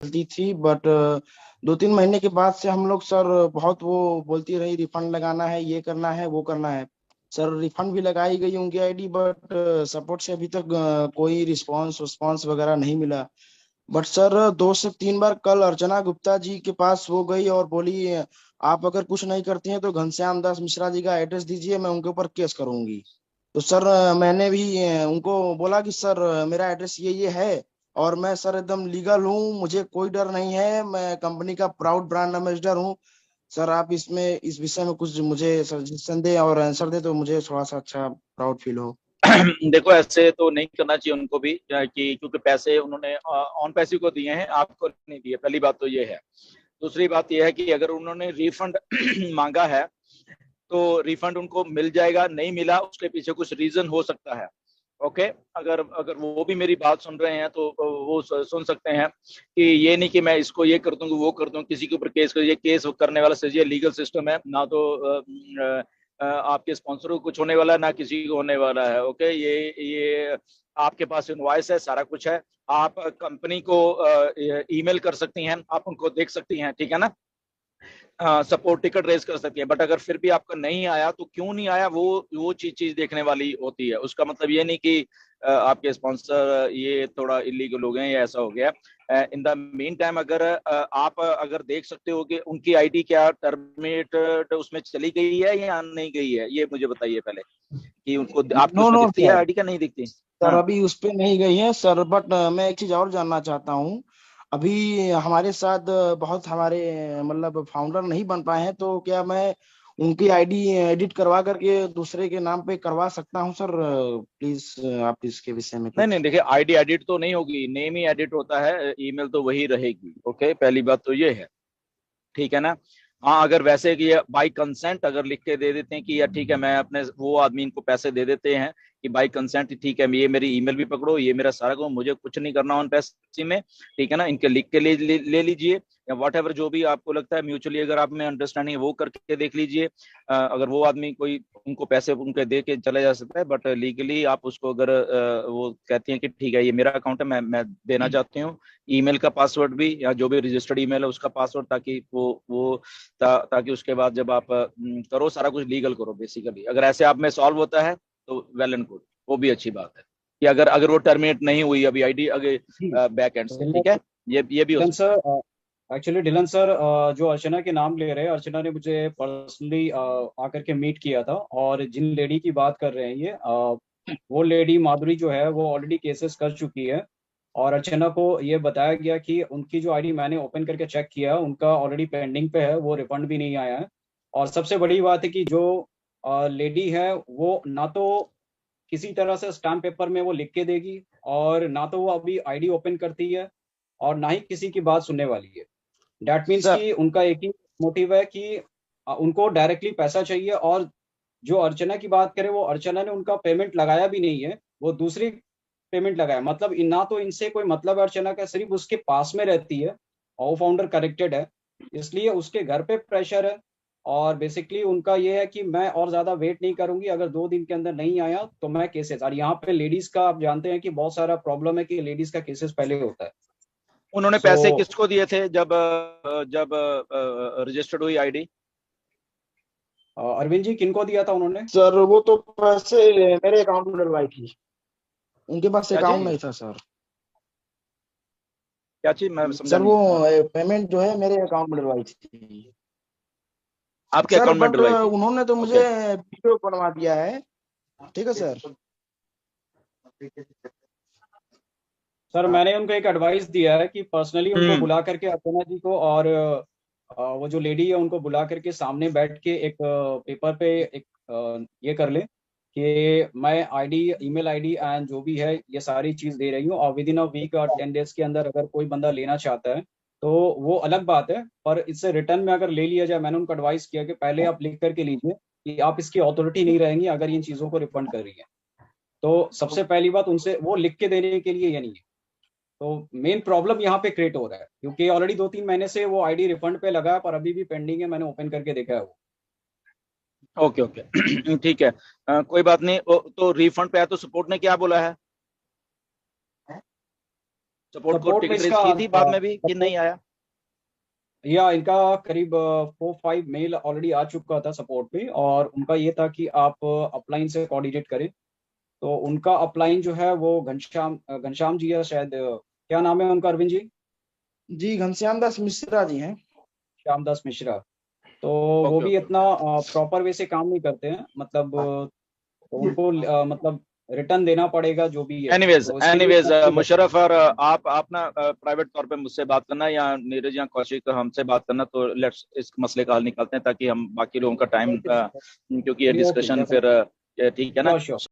गलती थी, बट 2-3 महीने के बाद से हम लोग सर बहुत वो बोलती रही रिफंड लगाना है, ये करना है, वो करना है। सर रिफंड भी लगाई गई उनकी आईडी, बट सपोर्ट से अभी तक कोई रिस्पांस वगैरह नहीं मिला। बट सर 2 से 3 बार कल अर्चना गुप्ता जी के पास वो गई और बोली आप अगर कुछ नहीं करती हैं तो घनश्याम दास मिश्रा जी का एड्रेस दीजिए, मैं उनके ऊपर केस करूंगी। तो सर मैंने भी उनको बोला कि सर मेरा एड्रेस ये है, और मैं सर एकदम लीगल हूँ, मुझे कोई डर नहीं है, मैं कंपनी का प्राउड ब्रांड एम्बेसडर हूँ। सर आप इसमें इस विषय में कुछ मुझे सजेशन दे और आंसर दे तो मुझे थोड़ा सा अच्छा प्राउड फील हो। देखो, ऐसे तो नहीं करना चाहिए उनको भी, कि क्योंकि पैसे उन्होंने ऑन पैसे को दिए हैं, आपको नहीं दिए। पहली बात तो ये है। दूसरी बात यह है कि अगर उन्होंने रिफंड मांगा है तो रिफंड उनको मिल जाएगा, नहीं मिला उसके पीछे कुछ रीजन हो सकता है। ओके। अगर अगर वो भी मेरी बात सुन रहे हैं तो वो सुन सकते हैं कि ये नहीं कि मैं इसको ये कर दूंगा वो कर दूंगा, किसी के ऊपर केस कर, ये केस करने वाला सही है लीगल सिस्टम है ना, तो आपके स्पॉन्सर को कुछ होने वाला है ना किसी को होने वाला है। ओके। ये आपके पास इनवॉइस है, सारा कुछ है। आप कंपनी को ईमेल कर सकती हैं, आप उनको देख सकती हैं, ठीक है ना। सपोर्ट टिकट रेज कर सकती है। बट अगर फिर भी आपका नहीं आया तो क्यों नहीं आया, वो चीज चीज देखने वाली होती है। उसका मतलब ये नहीं कि आपके स्पॉन्सर ये थोड़ा इलीगल हो गए या ऐसा हो गया। इन द मीन टाइम अगर आप अगर देख सकते हो कि उनकी आईडी क्या टर्मिनेट उसमें चली गई है या नहीं गई है, ये मुझे बताइए पहले, कि उनको आपकी नो उसमें नो दिखती है सर, आईडी, क्या नहीं दिखती। सर हाँ। अभी उस पे नहीं गई है सर, बट मैं एक चीज और जानना चाहता हूँ। अभी हमारे साथ बहुत हमारे मतलब फाउंडर नहीं बन पाए हैं, तो क्या मैं उनकी आईडी एडिट करवा करके दूसरे के नाम पे करवा सकता हूँ सर? प्लीज आप इसके विषय में नहीं नहीं, कुछ। देखिए, आईडी एडिट तो नहीं होगी, नेम ही एडिट होता है, ईमेल तो वही रहेगी। ओके, पहली बात तो ये है, ठीक है ना। हाँ, अगर वैसे कि बाई कंसेंट अगर लिख के दे देते हैं कि यार ठीक है, मैं अपने वो आदमी इनको पैसे दे देते हैं कि बाई कंसेंट ठीक है, ये मेरी ईमेल भी पकड़ो, ये मेरा सारा करो, मुझे कुछ नहीं करना उन पैसे में, ठीक है ना, इनके लिख के ले लीजिए, या वट एवर जो भी आपको लगता है म्यूचुअली अगर आप में अंडरस्टैंडिंग है वो करके देख लीजिए। अगर वो आदमी कोई उनको पैसे उनके दे के चला जा सकता है, बट लीगली आप उसको अगर वो कहती हैं कि ठीक है ये मेरा अकाउंट है, मैं देना चाहती हूँ ईमेल का पासवर्ड भी, या जो भी रजिस्टर्ड ईमेल है उसका पासवर्ड, ताकि वो ताकि उसके बाद जब आप करो सारा कुछ लीगल करो बेसिकली। अगर ऐसे आप में सॉल्व होता है तो वेल एंड गुड, वो भी अच्छी बात है। कि अगर अगर वो टर्मिनेट नहीं हुई अभी आईडी अगे जी। बैक एंड से, डिलन ठीक है, ये भी हो डिलन सकता है। सर, एक्चुअली डिलन सर, जो अर्चना के नाम ले रहे हैं, अर्चना ने मुझे पर्सनली आकर के मीट किया था, और जिन लेडी की बात कर रहे हैं ये वो लेडी माधुरी जो है वो ऑलरेडी केसेस कर चुकी है। और अर्चना को ये बताया गया कि उनकी जो आईडी मैंने ओपन करके चेक किया, उनका ऑलरेडी पेंडिंग पे है, वो रिफंड भी नहीं आया है। और सबसे बड़ी बात है कि जो लेडी है वो ना तो किसी तरह से स्टैम्प पेपर में वो लिख के देगी, और ना तो वो अभी आईडी ओपन करती है, और ना ही किसी की बात सुनने वाली है। डैट मीन्स सर कि उनका एक ही मोटिव है कि उनको डायरेक्टली पैसा चाहिए। और जो अर्चना की बात करें, वो अर्चना ने उनका पेमेंट लगाया भी नहीं है, वो दूसरी पेमेंट लगाया। मतलब ना तो इनसे कोई मतलब है अर्चना का, सिर्फ उसके पास में रहती है, और वो फाउंडर करेक्टेड है, इसलिए उसके घर पे प्रेशर है। और बेसिकली उनका ये है कि मैं और ज्यादा वेट नहीं करूंगी, अगर 2 दिन के अंदर नहीं आया तो मैं केसेस। और यहाँ पे लेडीज का आप जानते हैं कि बहुत सारा प्रॉब्लम है कि लेडीज का केसेस पहले होता है। उन्होंने सो पैसे किसको दिए थे जब जब रजिस्टर्ड हुई आईडी। अरविंद जी, किनको दिया था उन्होंने? सर वो तो पैसे मेरे अकाउंट में डलवाई थी, उनके पास क्या अकाउंट चीज, नहीं था सर। क्या चीज, मैं समझा सर वो नहीं। पेमेंट जो है मेरे अकाउंट में डलवाई थी आपके सर, अकाउंट में बट डलवाई थी। उन्होंने तो मुझे ओके। वीडियो बनवा दिया है। ठीक है सर। सर मैंने उनको एक एडवाइस दिया है कि पर्सनली उनको हम्म। बुला करके अर्चना जी को, और वो जो लेडी है उनको बुला करके सामने बैठ के एक पेपर पे एक ये कर ले कि मैं आईडी, ईमेल आईडी एंड जो भी है ये सारी चीज दे रही हूँ, और विद इन अ वीक और 10 डेज के अंदर अगर कोई बंदा लेना चाहता है तो वो अलग बात है। पर इससे रिटर्न में अगर ले लिया जाए, मैंने उनको एडवाइस किया कि पहले आप लिख करके लीजिए कि आप इसकी अथॉरिटी नहीं रहेंगी अगर इन चीजों को रिफंड कर रही है। तो सबसे पहली बात उनसे वो लिख के देने के लिए ये नहीं है। तो मेन प्रॉब्लम यहाँ पे क्रिएट हो रहा है, क्योंकि ऑलरेडी 2-3 महीने से वो आईडी रिफंड पे लगा है, पर अभी भी पेंडिंग है, मैंने ओपन करके देखा है वो। ओके ओके ठीक है। कोई बात नहीं। तो रिफंड पे है तो सपोर्ट ने क्या बोला है। सपोर्ट को सपोर्ट में टिकट रेज इसका की थी बाद में भी कि नहीं आया? या इनका करीब 4-5 मेल ऑलरेडी आ चुका था सपोर्ट पे, और उनका ये था कि आप अपलाइन से कोऑर्डिनेट करें। तो उनका अपलाइन जो है वो घनश्याम जी है शायद, क्या नाम है उनका अरविंद जी? जी घनश्याम दास मिश्रा जी हैं। श्याम दास मिश्रा। तो वो ओके भी ओके इतना ओके। प्रॉपर वे से काम नहीं करते हैं, मतलब हाँ। तो उनको मतलब रिटर्न देना पड़ेगा जो भी है, एनीवेज तो इसके लिए एनीवेज मैं नहीं कर सकता। मुशर्रफ, और आप ना प्राइवेट तौर पे मुझसे बात करना, या नीरज या कौशिक हमसे बात करना, तो लेट्स इस मसले का हल निकालते हैं ताकि हम बाकी लोगों का टाइम, क्योंकि ये ओके, डिस्कशन फिर डेफिनेटली, ठीक है श्योर ना। श्योर।